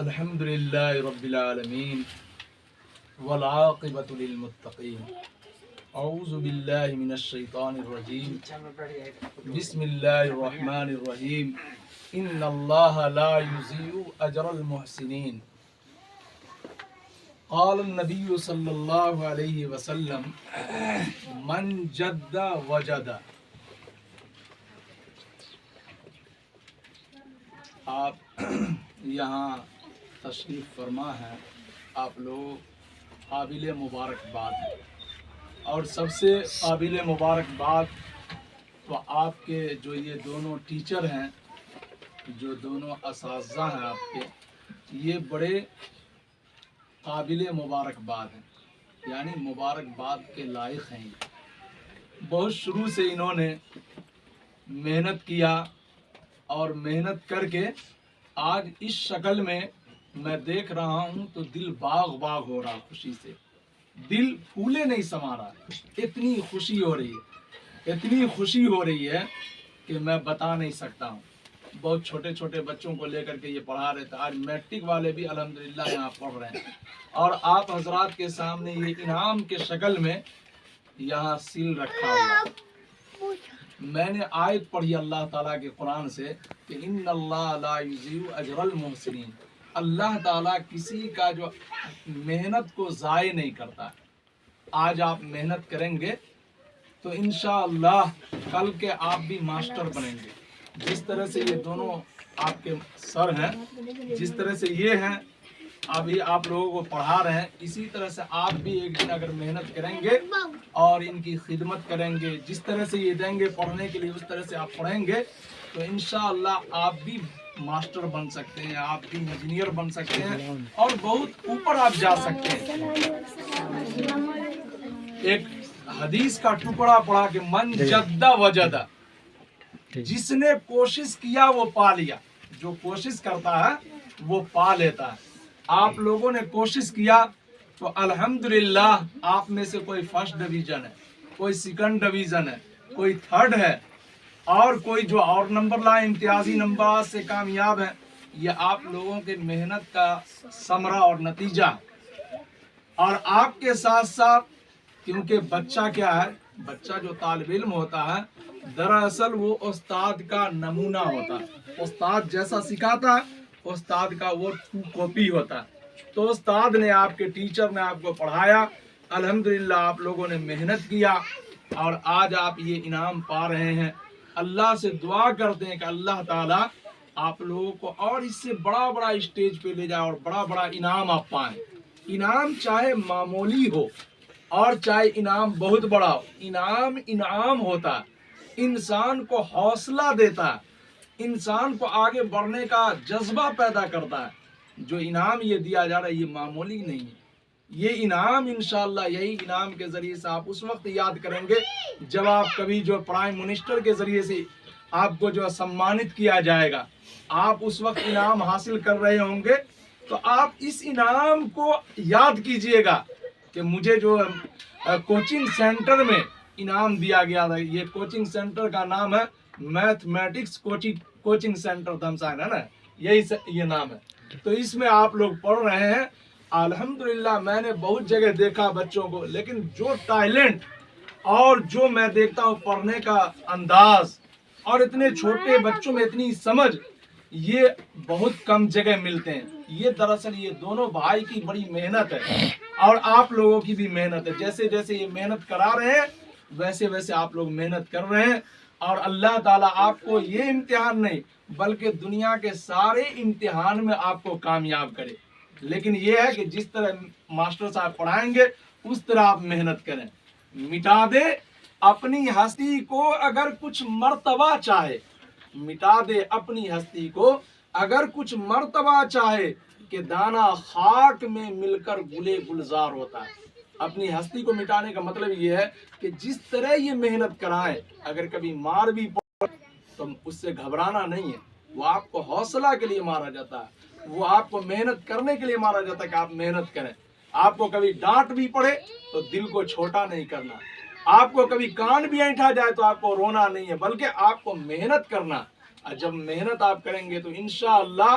الحمد للہ رب العالمین والعاقبۃ للمتقین اعوذ باللہ من الشیطان الرجیم بسم اللہ الرحمن الرحیم ان اللہ لا یضیع اجر المحسنین قال النبی صلی اللہ علیہ وسلم من جد وجد. آپ یہاں تشریف فرما ہے، آپ لوگ قابل مبارکباد ہیں، اور سب سے قابل مبارکباد تو آپ کے جو یہ دونوں ٹیچر ہیں، جو دونوں اساتذہ ہیں آپ کے، یہ بڑے قابل مبارکباد ہیں، یعنی مبارکباد کے لائق ہیں. بہت شروع سے انہوں نے محنت کیا اور محنت کر کے آج اس شکل میں میں دیکھ رہا ہوں تو دل باغ باغ ہو رہا، خوشی سے دل پھولے نہیں سما رہا. اتنی خوشی ہو رہی ہے، اتنی خوشی ہو رہی ہے کہ میں بتا نہیں سکتا ہوں. بہت چھوٹے چھوٹے بچوں کو لے کر کے یہ پڑھا رہے تھے، آج میٹرک والے بھی الحمدللہ یہاں پڑھ رہے ہیں، اور آپ حضرات کے سامنے یہ انعام کے شکل میں یہاں سیل رکھا ہوا. میں نے آیت پڑھی اللہ تعالیٰ کے قرآن سے کہ ان اللہ لا یضیع اجر المحسنین. اللہ تعالیٰ کسی کا جو محنت کو ضائع نہیں کرتا. آج آپ محنت کریں گے تو انشاءاللہ کل کے آپ بھی ماسٹر بنیں گے. جس طرح سے یہ دونوں آپ کے سر ہیں، جس طرح سے یہ ہیں، ابھی آپ لوگوں کو پڑھا رہے ہیں، اسی طرح سے آپ بھی ایک دن اگر محنت کریں گے اور ان کی خدمت کریں گے، جس طرح سے یہ دیں گے پڑھنے کے لیے اس طرح سے آپ پڑھیں گے تو انشاءاللہ آپ بھی ماسٹر بن سکتے ہیں، آپ بھی انجینئر بن سکتے ہیں، اور بہت اوپر آپ جا سکتے ہیں. ایک حدیث کا ٹکڑا پڑھا کہ من جد وجد، جس نے کوشش کیا وہ پا لیا. جو کوشش کرتا ہے وہ پا لیتا ہے. آپ لوگوں نے کوشش کیا تو الحمدللہ آپ میں سے کوئی فرسٹ ڈویژن ہے، کوئی سیکنڈ ڈویژن ہے، کوئی تھرڈ ہے، اور کوئی جو اور نمبر لائے امتیازی نمبرات سے کامیاب ہیں. یہ آپ لوگوں کے محنت کا ثمرہ اور نتیجہ ہے. اور آپ کے ساتھ ساتھ، کیونکہ بچہ کیا ہے، بچہ جو طالب علم ہوتا ہے دراصل وہ استاد کا نمونہ ہوتا ہے. استاد جیسا سکھاتا ہے استاد کا وہ کاپی ہوتا ہے. تو استاد نے، آپ کے ٹیچر نے آپ کو پڑھایا، الحمدللہ آپ لوگوں نے محنت کیا اور آج آپ یہ انعام پا رہے ہیں. اللہ سے دعا کرتے ہیں کہ اللہ تعالیٰ آپ لوگوں کو اور اس سے بڑا بڑا اسٹیج پہ لے جائے اور بڑا بڑا انعام آپ پائیں. انعام چاہے معمولی ہو اور چاہے انعام بہت بڑا ہو، انعام انعام ہوتا ہے، انسان کو حوصلہ دیتا ہے، انسان کو آگے بڑھنے کا جذبہ پیدا کرتا ہے. جو انعام یہ دیا جا رہا ہے یہ معمولی نہیں ہے. یہ انعام انشاءاللہ یہی انعام کے ذریعے سے آپ اس وقت یاد کریں گے جب آپ کبھی جو پرائم منسٹر کے ذریعے سے آپ کو جو سمانت کیا جائے گا، آپ اس وقت انعام حاصل کر رہے ہوں گے تو آپ اس انعام کو یاد کیجئے گا کہ مجھے جو کوچنگ سینٹر میں انعام دیا گیا تھا. یہ کوچنگ سینٹر کا نام ہے میتھمیٹکس کوچنگ سینٹر دھمسان، ہے نا، یہی یہ نام ہے. تو اس میں آپ لوگ پڑھ رہے ہیں. الحمدللہ میں نے بہت جگہ دیکھا بچوں کو، لیکن جو ٹیلنٹ اور جو میں دیکھتا ہوں پڑھنے کا انداز اور اتنے چھوٹے بچوں میں اتنی سمجھ، یہ بہت کم جگہ ملتے ہیں. یہ دراصل یہ دونوں بھائی کی بڑی محنت ہے اور آپ لوگوں کی بھی محنت ہے. جیسے جیسے یہ محنت کرا رہے ہیں ویسے ویسے آپ لوگ محنت کر رہے ہیں، اور اللہ تعالیٰ آپ کو یہ امتحان نہیں بلکہ دنیا کے سارے امتحان میں آپ کو کامیاب کرے. لیکن یہ ہے کہ جس طرح ماسٹر صاحب پڑھائیں گے اس طرح آپ محنت کریں. مٹا دے اپنی ہستی کو اگر کچھ مرتبہ چاہے، مٹا دے اپنی ہستی کو اگر کچھ مرتبہ چاہے کہ دانا خاک میں مل کر گلے گلزار ہوتا ہے. اپنی ہستی کو مٹانے کا مطلب یہ ہے کہ جس طرح یہ محنت کرائیں، اگر کبھی مار بھی پڑے تو اس سے گھبرانا نہیں ہے. وہ آپ کو حوصلہ کے لیے مارا جاتا ہے، وہ آپ کو محنت کرنے کے لیے مارا جاتا ہے کہ آپ محنت کریں. آپ کو کبھی ڈانٹ بھی پڑے تو دل کو چھوٹا نہیں کرنا. آپ کو کبھی کان بھی اینٹھا جائے تو آپ کو رونا نہیں ہے بلکہ آپ کو محنت کرنا. جب محنت آپ کریں گے تو انشاءاللہ